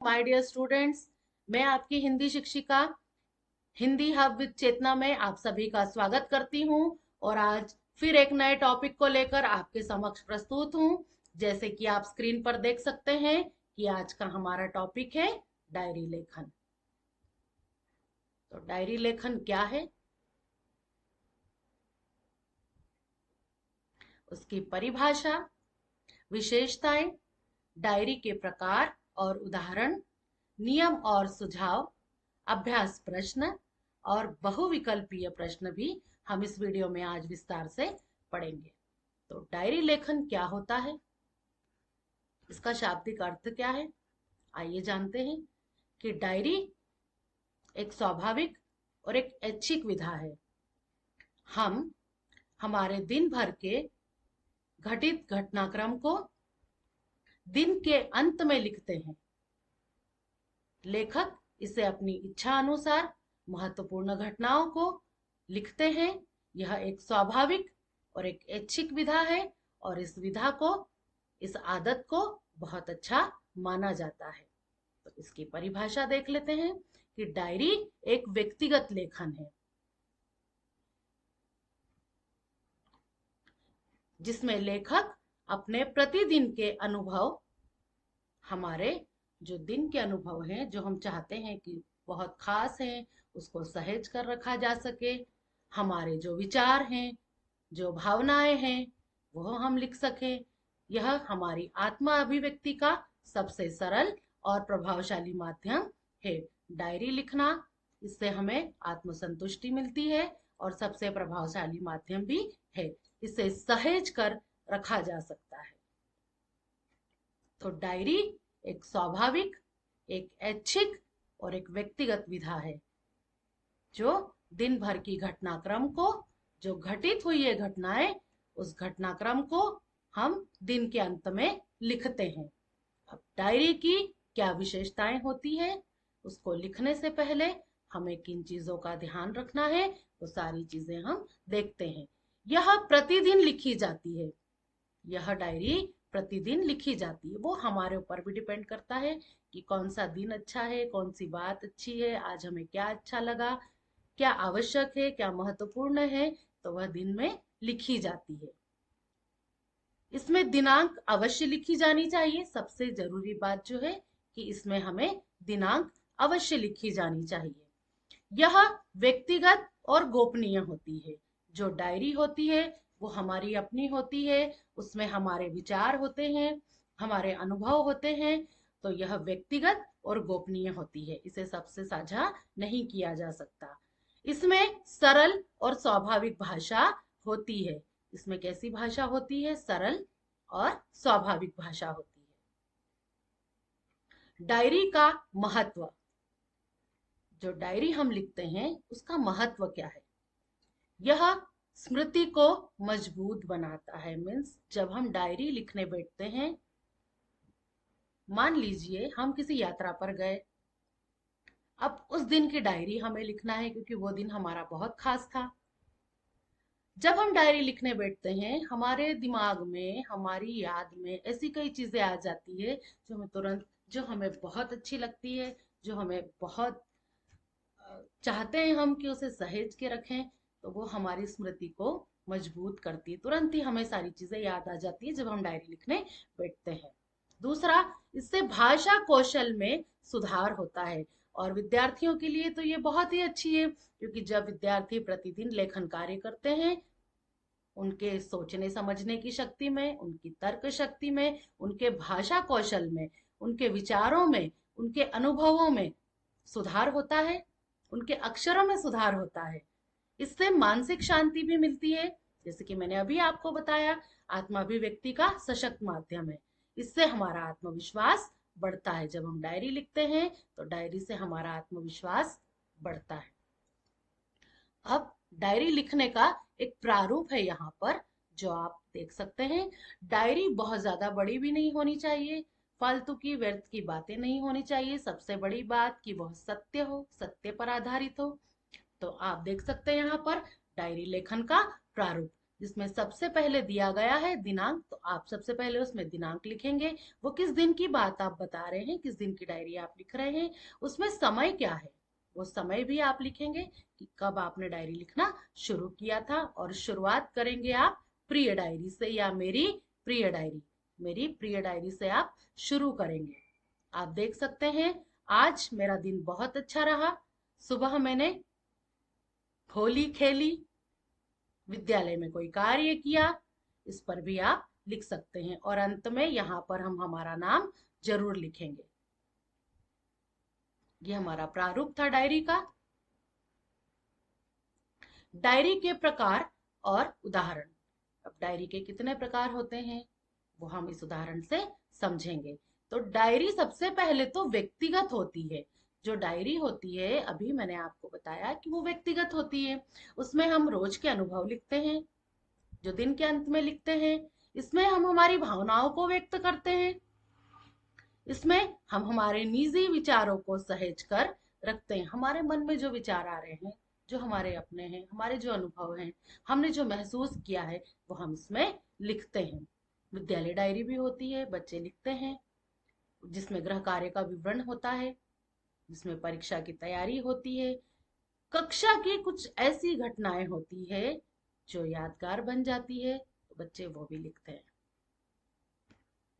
My dear students, मैं आपकी हिंदी शिक्षिका हिंदी हब विद चेतना में आप सभी का स्वागत करती हूँ। और आज फिर एक नए टॉपिक को लेकर आपके समक्ष प्रस्तुत हूँ। जैसे कि आप स्क्रीन पर देख सकते हैं कि आज का हमारा टॉपिक है डायरी लेखन। तो डायरी लेखन क्या है, उसकी परिभाषा, विशेषताएं, डायरी के प्रकार और उदाहरण, नियम और सुझाव, अभ्यास प्रश्न और बहुविकल्पीय प्रश्न भी हम इस वीडियो में आज विस्तार से पढ़ेंगे। तो डायरी लेखन क्या होता है, इसका शाब्दिक अर्थ क्या है, आइए जानते हैं कि डायरी एक स्वाभाविक और एक ऐच्छिक विधा है। हम हमारे दिन भर के घटित घटनाक्रम को दिन के अंत में लिखते हैं। लेखक इसे अपनी इच्छा अनुसार महत्वपूर्ण घटनाओं को लिखते हैं। यह एक स्वाभाविक और एक ऐच्छिक विधा है और इस आदत को बहुत अच्छा माना जाता है। तो इसकी परिभाषा देख लेते हैं कि डायरी एक व्यक्तिगत लेखन है जिसमें लेखक अपने प्रतिदिन के अनुभव, हमारे जो दिन के अनुभव हैं जो हम चाहते हैं कि बहुत खास हैं, उसको सहेज कर रखा जा सके। हमारे जो विचार हैं, जो भावनाएं हैं, वो हम लिख सकें। यह हमारी आत्मा अभिव्यक्ति का सबसे सरल और प्रभावशाली माध्यम है। डायरी लिखना, इससे हमें आत्मसंतुष्टि मिलती है और सबसे प्रभावशाली माध्यम भी है। इसे सहेज कर रखा जा सकता है। तो डायरी एक स्वाभाविक, एक ऐच्छिक और एक व्यक्तिगत विधा है जो दिन भर की घटनाक्रम को, जो घटित हुई है घटनाएं, उस घटनाक्रम को हम दिन के अंत में लिखते हैं। अब डायरी की क्या विशेषताएं होती है, उसको लिखने से पहले हमें किन चीजों का ध्यान रखना है, वो सारी चीजें हम देखते हैं। यह प्रतिदिन लिखी जाती है। यह डायरी प्रतिदिन लिखी जाती है। वो हमारे ऊपर भी डिपेंड करता है कि कौन सा दिन अच्छा है, कौन सी बात अच्छी है, आज हमें क्या अच्छा लगा, क्या आवश्यक है, क्या महत्वपूर्ण है, तो वह दिन में लिखी जाती है। इसमें दिनांक अवश्य लिखी जानी चाहिए। सबसे जरूरी बात जो है कि इसमें हमें दिनांक अवश्य लिखी जानी चाहिए। यह व्यक्तिगत और गोपनीय होती है। जो डायरी होती है वो हमारी अपनी होती है, उसमें हमारे विचार होते हैं, हमारे अनुभव होते हैं। तो यह व्यक्तिगत और गोपनीय होती है, इसे सबसे साझा नहीं किया जा सकता। इसमें सरल और स्वाभाविक भाषा होती है। इसमें कैसी भाषा होती है, सरल और स्वाभाविक भाषा होती है। डायरी का महत्व, जो डायरी हम लिखते हैं उसका महत्व क्या है। यह स्मृति को मजबूत बनाता है। मीन्स जब हम डायरी लिखने बैठते हैं, मान लीजिए हम किसी यात्रा पर गए, अब उस दिन की डायरी हमें लिखना है क्योंकि वो दिन हमारा बहुत खास था। जब हम डायरी लिखने बैठते हैं, हमारे दिमाग में, हमारी याद में ऐसी कई चीजें आ जाती है जो हमें बहुत अच्छी लगती है, जो हमें बहुत चाहते हैं हम कि उसे सहेज के रखें। तो वो हमारी स्मृति को मजबूत करती है। तुरंत ही हमें सारी चीजें याद आ जाती है जब हम डायरी लिखने बैठते हैं। दूसरा, इससे भाषा कौशल में सुधार होता है और विद्यार्थियों के लिए तो ये बहुत ही अच्छी है क्योंकि जब विद्यार्थी प्रतिदिन लेखन कार्य करते हैं, उनके सोचने समझने की शक्ति में, उनकी तर्क शक्ति में, उनके भाषा कौशल में, उनके विचारों में, उनके अनुभवों में सुधार होता है, उनके अक्षरों में सुधार होता है। इससे मानसिक शांति भी मिलती है। जैसे कि मैंने अभी आपको बताया, आत्माभिव्यक्ति का सशक्त माध्यम है। इससे हमारा आत्मविश्वास बढ़ता है। जब हम डायरी लिखते हैं तो डायरी से हमारा आत्मविश्वास बढ़ता है। अब डायरी लिखने का एक प्रारूप है यहाँ पर जो आप देख सकते हैं। डायरी बहुत ज्यादा बड़ी भी नहीं होनी चाहिए, फालतू की व्यर्थ की बातें नहीं होनी चाहिए। सबसे बड़ी बात कि वह सत्य हो, सत्य पर आधारित हो। तो आप देख सकते हैं यहाँ पर डायरी लेखन का प्रारूप। जिसमें सबसे पहले दिया गया है दिनांक, तो आप सबसे पहले उसमें दिनांक लिखेंगे। वो किस दिन की बात आप बता रहे हैं, किस दिन की डायरी आप लिख रहे हैं। उसमें समय क्या है, वो समय भी आप लिखेंगे कि कब आपने डायरी लिखना शुरू किया था। और शुरुआत करेंगे आप प्रिय डायरी से, या मेरी प्रिय डायरी से आप शुरू करेंगे। आप देख सकते हैं आज मेरा दिन बहुत अच्छा रहा। सुबह मैंने होली खेली, विद्यालय में कोई कार्य किया, इस पर भी आप लिख सकते हैं। और अंत में यहाँ पर हम हमारा नाम जरूर लिखेंगे। ये हमारा प्रारूप था डायरी का। डायरी के प्रकार और उदाहरण। अब डायरी के कितने प्रकार होते हैं वो हम इस उदाहरण से समझेंगे। तो डायरी सबसे पहले तो व्यक्तिगत होती है। जो डायरी होती है, अभी मैंने आपको बताया कि वो व्यक्तिगत होती है। उसमें हम रोज के अनुभव लिखते हैं, जो दिन के अंत में लिखते हैं। इसमें हम हमारी भावनाओं को व्यक्त करते हैं। इसमें हम हमारे निजी विचारों को सहेज कर रखते हैं। हमारे मन में जो विचार आ रहे हैं, जो हमारे अपने हैं, हमारे जो अनुभव हैं, हमने जो महसूस किया है, वो हम इसमें लिखते हैं। विद्यालय डायरी भी होती है, बच्चे लिखते हैं, जिसमें गृह कार्य का विवरण होता है, जिसमें परीक्षा की तैयारी होती है। कक्षा की कुछ ऐसी घटनाएं होती है जो यादगार बन जाती है, तो बच्चे वो भी लिखते हैं।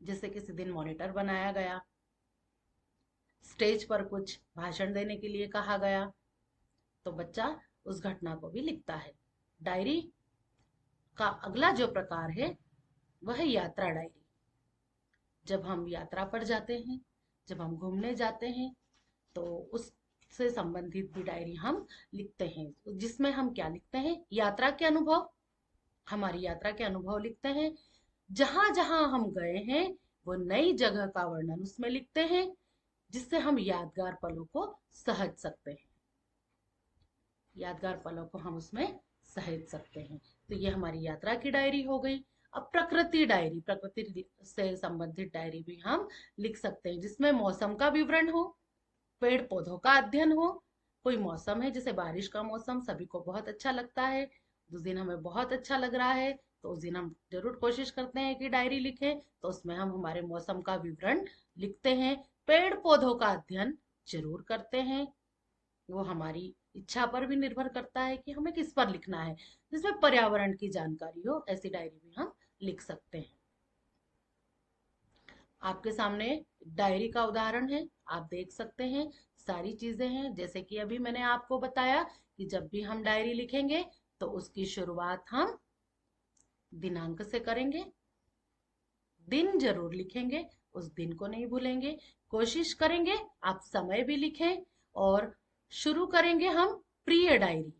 जैसे किसी दिन मॉनिटर बनाया गया, स्टेज पर कुछ भाषण देने के लिए कहा गया, तो बच्चा उस घटना को भी लिखता है। डायरी का अगला जो प्रकार है वह है यात्रा डायरी। जब हम यात्रा पर जाते हैं, जब हम घूमने जाते हैं, तो उससे संबंधित भी डायरी हम लिखते हैं, जिसमें हम क्या लिखते हैं, यात्रा के अनुभव, हमारी यात्रा के अनुभव लिखते हैं। जहां जहां हम गए हैं वो नई जगह का वर्णन उसमें लिखते हैं, जिससे हम यादगार पलों को सहज सकते हैं। यादगार पलों को हम उसमें सहेज सकते हैं। तो ये हमारी यात्रा की डायरी हो गई। अब प्रकृति डायरी, प्रकृति से संबंधित डायरी भी हम लिख सकते हैं, जिसमें मौसम का विवरण हो, पेड़ पौधों का अध्ययन हो। कोई मौसम है, जैसे बारिश का मौसम सभी को बहुत अच्छा लगता है, उस दिन हमें बहुत अच्छा लग रहा है, तो उस दिन हम जरूर कोशिश करते हैं कि डायरी लिखें। तो उसमें हम हमारे मौसम का विवरण लिखते हैं। पेड़ पौधों का अध्ययन जरूर करते हैं, वो हमारी इच्छा पर भी निर्भर करता है कि हमें किस पर लिखना है। जिसमें पर्यावरण की जानकारी हो, ऐसी डायरी भी हम लिख सकते हैं। आपके सामने डायरी का उदाहरण है, आप देख सकते हैं सारी चीजें हैं। जैसे कि अभी मैंने आपको बताया कि जब भी हम डायरी लिखेंगे तो उसकी शुरुआत हम दिनांक से करेंगे, दिन जरूर लिखेंगे, उस दिन को नहीं भूलेंगे। कोशिश करेंगे आप समय भी लिखें, और शुरू करेंगे हम प्रिय डायरी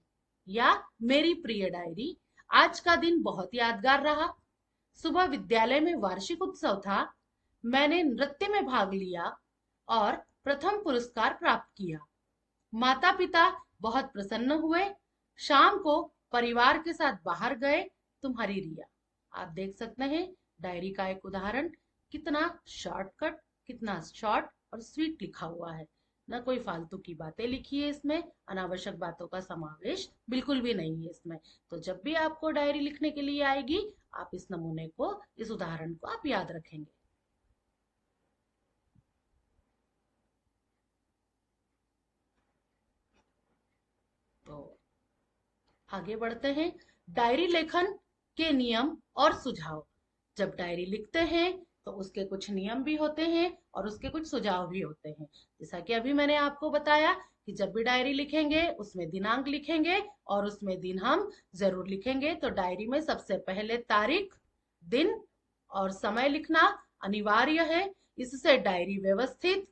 या मेरी प्रिय डायरी। आज का दिन बहुत यादगार रहा। सुबह विद्यालय में वार्षिक उत्सव था, मैंने नृत्य में भाग लिया और प्रथम पुरस्कार प्राप्त किया। माता पिता बहुत प्रसन्न हुए। शाम को परिवार के साथ बाहर गए। तुम्हारी रिया। आप देख सकते हैं डायरी का एक उदाहरण, कितना शॉर्टकट, कितना शॉर्ट और स्वीट लिखा हुआ है। ना कोई फालतू की बातें लिखी है इसमें, अनावश्यक बातों का समावेश बिल्कुल भी नहीं है इसमें। तो जब भी आपको डायरी लिखने के लिए आएगी, आप इस नमूने को, इस उदाहरण को आप याद रखेंगे। तो आगे बढ़ते हैं। डायरी लेखन के नियम और सुझाव। जब डायरी लिखते हैं तो उसके कुछ नियम भी होते हैं और उसके कुछ सुझाव भी होते हैं। जैसा कि अभी मैंने आपको बताया कि जब भी डायरी लिखेंगे उसमें दिनांक लिखेंगे और उसमें दिन हम जरूर लिखेंगे। तो डायरी में सबसे पहले तारीख, दिन और समय लिखना अनिवार्य है। इससे डायरी व्यवस्थित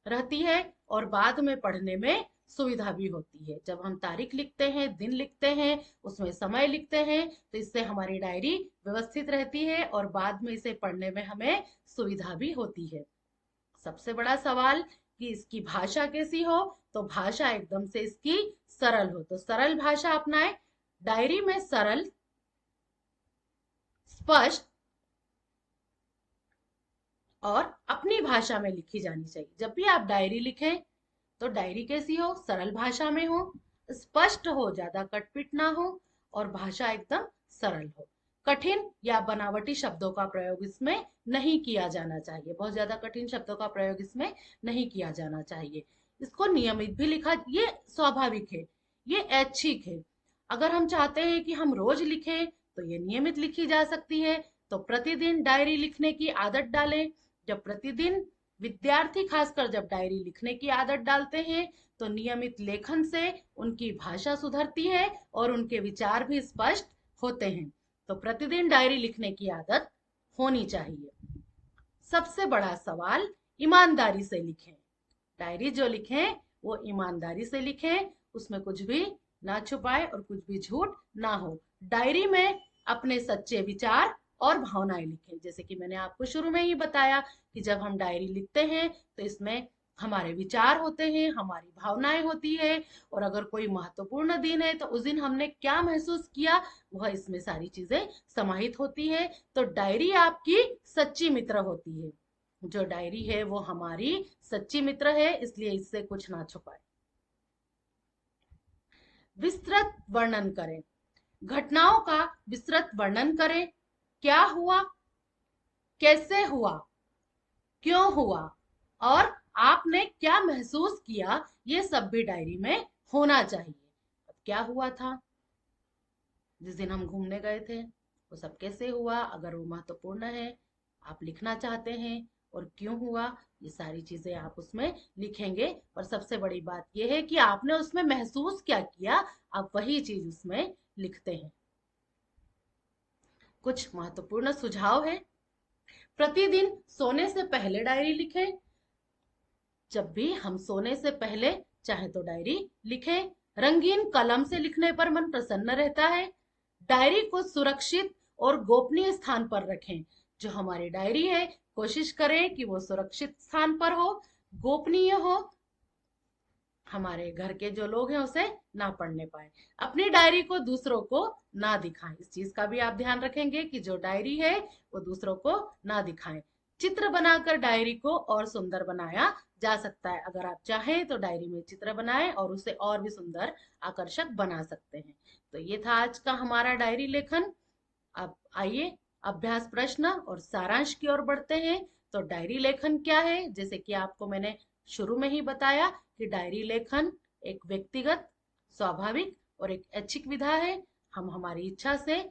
रहती है और बाद में पढ़ने में सुविधा भी होती है। जब हम तारीख लिखते हैं, दिन लिखते हैं, उसमें समय लिखते हैं, तो इससे हमारी डायरी व्यवस्थित रहती है और बाद में इसे पढ़ने में हमें सुविधा भी होती है। सबसे बड़ा सवाल कि इसकी भाषा कैसी हो, तो भाषा एकदम से इसकी सरल हो। तो सरल भाषा अपनाएं। डायरी में सरल, स्पष्ट और अपनी भाषा में लिखी जानी चाहिए। जब भी आप डायरी लिखें तो डायरी कैसी हो, सरल भाषा में हो, स्पष्ट हो, ज्यादा कटपिट ना हो, और भाषा एकदम सरल हो। कठिन या बनावटी शब्दों का प्रयोग इसमें नहीं किया जाना चाहिए, बहुत ज्यादा कठिन शब्दों का प्रयोग इसमें नहीं किया जाना चाहिए। इसको नियमित भी लिखा, ये स्वाभाविक है, ये ऐच्छिक है। अगर हम चाहते हैं कि हम रोज लिखें तो ये नियमित लिखी जा सकती है। तो प्रतिदिन डायरी लिखने की आदत डालें। जब प्रतिदिन विद्यार्थी खासकर जब डायरी लिखने की आदत डालते हैं तो नियमित लेखन से उनकी भाषा सुधरती है और उनके विचार भी स्पष्ट होते हैं। तो प्रतिदिन डायरी लिखने की आदत होनी चाहिए। सबसे बड़ा सवाल, ईमानदारी से लिखें। डायरी जो लिखें वो ईमानदारी से लिखें, उसमें कुछ भी ना छुपाए और कुछ भी झूठ ना हो। डायरी में अपने सच्चे विचार और भावनाएं लिखें। जैसे कि मैंने आपको शुरू में ही बताया कि जब हम डायरी लिखते हैं तो इसमें हमारे विचार होते हैं, हमारी भावनाएं होती है, और अगर कोई महत्वपूर्ण दिन है तो उस दिन हमने क्या महसूस किया वह इसमें सारी चीजें समाहित होती है। तो डायरी आपकी सच्ची मित्र होती है। जो डायरी है वो हमारी सच्ची मित्र है, इसलिए इससे कुछ ना छुपाए। विस्तृत वर्णन करें। घटनाओं का विस्तृत वर्णन करें। क्या हुआ, कैसे हुआ, क्यों हुआ और आपने क्या महसूस किया, ये सब भी डायरी में होना चाहिए। अब क्या हुआ था, जिस दिन हम घूमने गए थे वो सब कैसे हुआ, अगर वो महत्वपूर्ण है आप लिखना चाहते हैं, और क्यों हुआ, ये सारी चीजें आप उसमें लिखेंगे। और सबसे बड़ी बात यह है कि आपने उसमें महसूस क्या किया, आप वही चीज उसमें लिखते हैं। कुछ महत्वपूर्ण सुझाव है। प्रतिदिन सोने से पहले डायरी लिखें। जब भी हम सोने से पहले चाहे तो डायरी लिखें। रंगीन कलम से लिखने पर मन प्रसन्न रहता है। डायरी को सुरक्षित और गोपनीय स्थान पर रखें। जो हमारी डायरी है कोशिश करें कि वो सुरक्षित स्थान पर हो, गोपनीय हो, हमारे घर के जो लोग हैं उसे ना पढ़ने पाए। अपनी डायरी को दूसरों को ना दिखाएं, इस चीज का भी आप ध्यान रखेंगे कि जो डायरी है वो दूसरों को ना दिखाएं। चित्र बनाकर डायरी को और सुंदर बनाया जा सकता है। अगर आप चाहें तो डायरी में चित्र बनाएं और उसे और भी सुंदर आकर्षक बना सकते हैं। तो ये था आज का हमारा डायरी लेखन। अब आइए अभ्यास प्रश्न और सारांश की ओर बढ़ते हैं। तो डायरी लेखन क्या है, जैसे कि आपको मैंने शुरू में ही बताया कि डायरी लेखन एक व्यक्तिगत, स्वाभाविक और एक ऐच्छिक विधा है। हम हमारी इच्छा से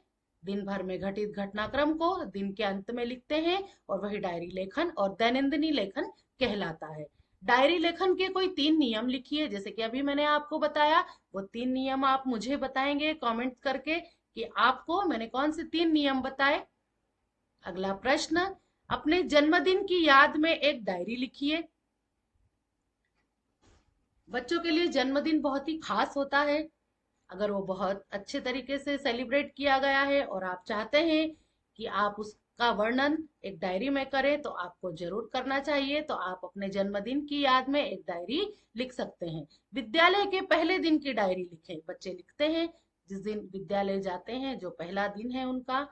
दिन भर में घटित घटनाक्रम को दिन के अंत में लिखते हैं और वही डायरी लेखन और दैनंदिनी लेखन कहलाता है। डायरी लेखन के कोई 3 नियम लिखिए, जैसे कि अभी मैंने आपको बताया। वो 3 नियम आप मुझे बताएंगे कमेंट करके कि आपको मैंने कौन से 3 नियम बताए। अगला प्रश्न, अपने जन्मदिन की याद में एक डायरी लिखिए। बच्चों के लिए जन्मदिन बहुत ही खास होता है। अगर वो बहुत अच्छे तरीके से सेलिब्रेट किया गया है और आप चाहते हैं कि आप उसका वर्णन एक डायरी में करें तो आपको जरूर करना चाहिए। तो आप अपने जन्मदिन की याद में एक डायरी लिख सकते हैं। विद्यालय के पहले दिन की डायरी लिखें। बच्चे लिखते हैं जिस दिन विद्यालय जाते हैं, जो पहला दिन है उनका,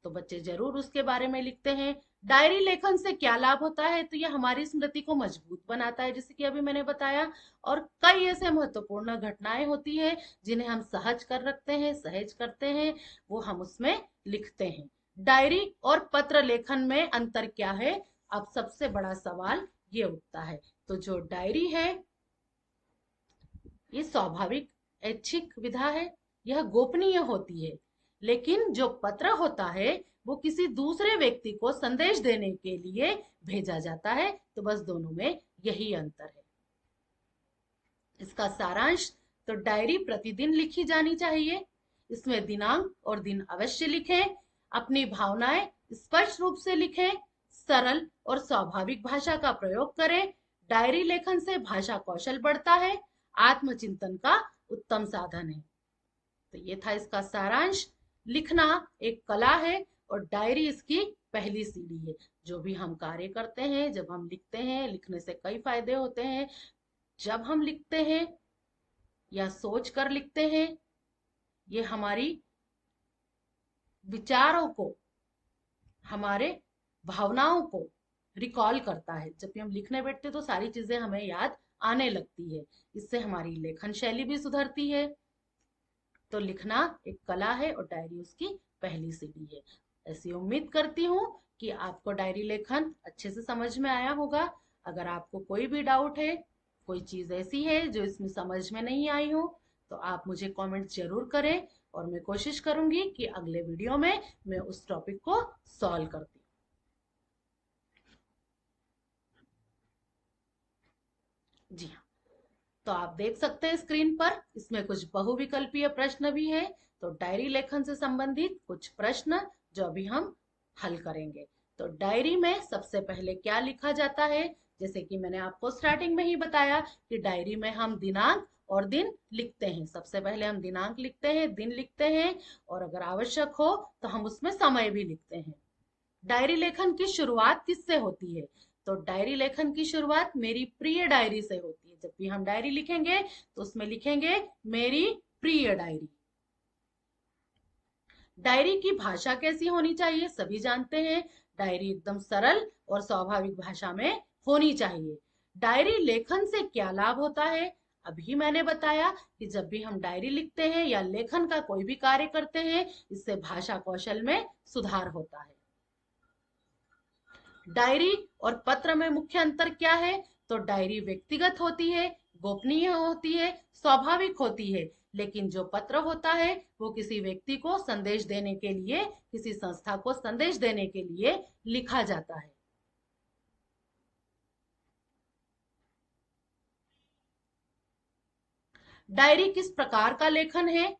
तो बच्चे जरूर उसके बारे में लिखते हैं। डायरी लेखन से क्या लाभ होता है, तो यह हमारी स्मृति को मजबूत बनाता है, जैसे कि अभी मैंने बताया। और कई ऐसे महत्वपूर्ण घटनाएं होती है जिन्हें हम सहज कर रखते हैं, सहज करते हैं, वो हम उसमें लिखते हैं। डायरी और पत्र लेखन में अंतर क्या है, अब सबसे बड़ा सवाल ये उठता है। तो जो डायरी है ये स्वाभाविक ऐच्छिक विधा है, यह गोपनीय होती है। लेकिन जो पत्र होता है वो किसी दूसरे व्यक्ति को संदेश देने के लिए भेजा जाता है। तो बस दोनों में यही अंतर है। इसका सारांश, तो डायरी प्रतिदिन लिखी जानी चाहिए। इसमें दिनांक और दिन अवश्य लिखें। अपनी भावनाएं स्पष्ट रूप से लिखें। सरल और स्वाभाविक भाषा का प्रयोग करें। डायरी लेखन से भाषा कौशल बढ़ता है, आत्मचिंतन का उत्तम साधन है। तो ये था इसका सारांश। लिखना एक कला है और डायरी इसकी पहली सीढ़ी है। जो भी हम कार्य करते हैं, जब हम लिखते हैं, लिखने से कई फायदे होते हैं। जब हम लिखते हैं या सोच कर लिखते हैं, ये हमारी विचारों को, हमारे भावनाओं को रिकॉल करता है। जब भी हम लिखने बैठते तो सारी चीजें हमें याद आने लगती है। इससे हमारी लेखन शैली भी सुधरती है। तो लिखना एक कला है और डायरी उसकी पहली सीढ़ी है। ऐसी उम्मीद करती हूँ कि आपको डायरी लेखन अच्छे से समझ में आया होगा। अगर आपको कोई भी डाउट है, कोई चीज ऐसी है जो इसमें समझ में नहीं आई हो, तो आप मुझे कमेंट जरूर करें और मैं कोशिश करूंगी कि अगले वीडियो में मैं उस टॉपिक को सॉल्व करती हूँ। जी हाँ, तो आप देख सकते हैं स्क्रीन पर, इसमें कुछ बहुविकल्पीय प्रश्न भी है। तो डायरी लेखन से संबंधित कुछ प्रश्न जो अभी हम हल करेंगे। तो डायरी में सबसे पहले क्या लिखा जाता है? जैसे कि मैंने आपको स्टार्टिंग में ही बताया कि डायरी में हम दिनांक और दिन लिखते हैं। सबसे पहले हम दिनांक लिखते हैं, दिन लिखते हैं, और अगर आवश्यक हो तो हम उसमें समय भी लिखते हैं। डायरी लेखन की शुरुआत किससे होती है? तो डायरी लेखन की शुरुआत मेरी प्रिय डायरी से होती है। जब भी हम डायरी लिखेंगे तो उसमें लिखेंगे मेरी प्रिय डायरी। डायरी की भाषा कैसी होनी चाहिए? सभी जानते हैं, डायरी एकदम सरल और स्वाभाविक भाषा में होनी चाहिए। डायरी लेखन से क्या लाभ होता है? अभी मैंने बताया कि जब भी हम डायरी लिखते हैं या लेखन का कोई भी कार्य करते हैं, इससे भाषा कौशल में सुधार होता है। डायरी और पत्र में मुख्य अंतर क्या है? तो डायरी व्यक्तिगत होती है, गोपनीय होती है, स्वाभाविक होती है, लेकिन जो पत्र होता है वो किसी व्यक्ति को संदेश देने के लिए, किसी संस्था को संदेश देने के लिए लिखा जाता है। डायरी किस प्रकार का लेखन है?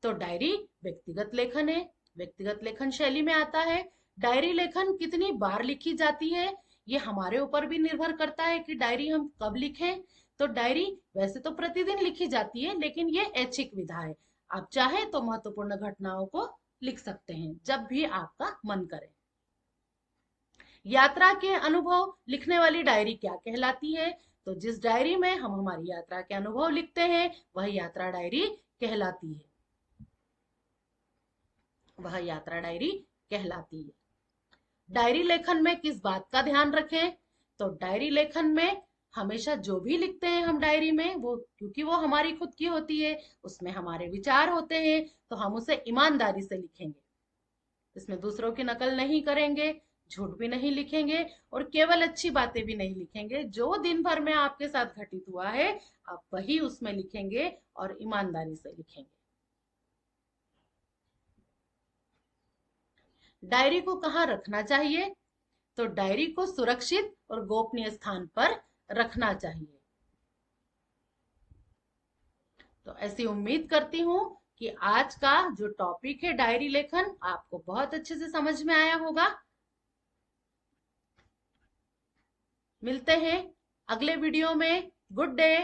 तो डायरी व्यक्तिगत लेखन है, व्यक्तिगत लेखन शैली में आता है। डायरी लेखन कितनी बार लिखी जाती है, ये हमारे ऊपर भी निर्भर करता है कि डायरी हम कब लिखें। तो डायरी वैसे तो प्रतिदिन लिखी जाती है, लेकिन ये ऐच्छिक विधा है। आप चाहें तो महत्वपूर्ण घटनाओं को लिख सकते हैं जब भी आपका मन करे। यात्रा के अनुभव लिखने वाली डायरी क्या कहलाती है? तो जिस डायरी में हम हमारी यात्रा के अनुभव लिखते हैं वह यात्रा डायरी कहलाती है। वह यात्रा डायरी कहलाती है। डायरी लेखन में किस बात का ध्यान रखें? तो डायरी लेखन में हमेशा जो भी लिखते हैं हम डायरी में, वो क्योंकि वो हमारी खुद की होती है, उसमें हमारे विचार होते हैं, तो हम उसे ईमानदारी से लिखेंगे। इसमें दूसरों की नकल नहीं करेंगे, झूठ भी नहीं लिखेंगे, और केवल अच्छी बातें भी नहीं लिखेंगे। जो दिन भर में आपके साथ घटित हुआ है, आप वही उसमें लिखेंगे और ईमानदारी से लिखेंगे। डायरी को कहाँ रखना चाहिए? तो डायरी को सुरक्षित और गोपनीय स्थान पर रखना चाहिए। तो ऐसी उम्मीद करती हूँ कि आज का जो टॉपिक है डायरी लेखन आपको बहुत अच्छे से समझ में आया होगा। मिलते हैं अगले वीडियो में। Good day.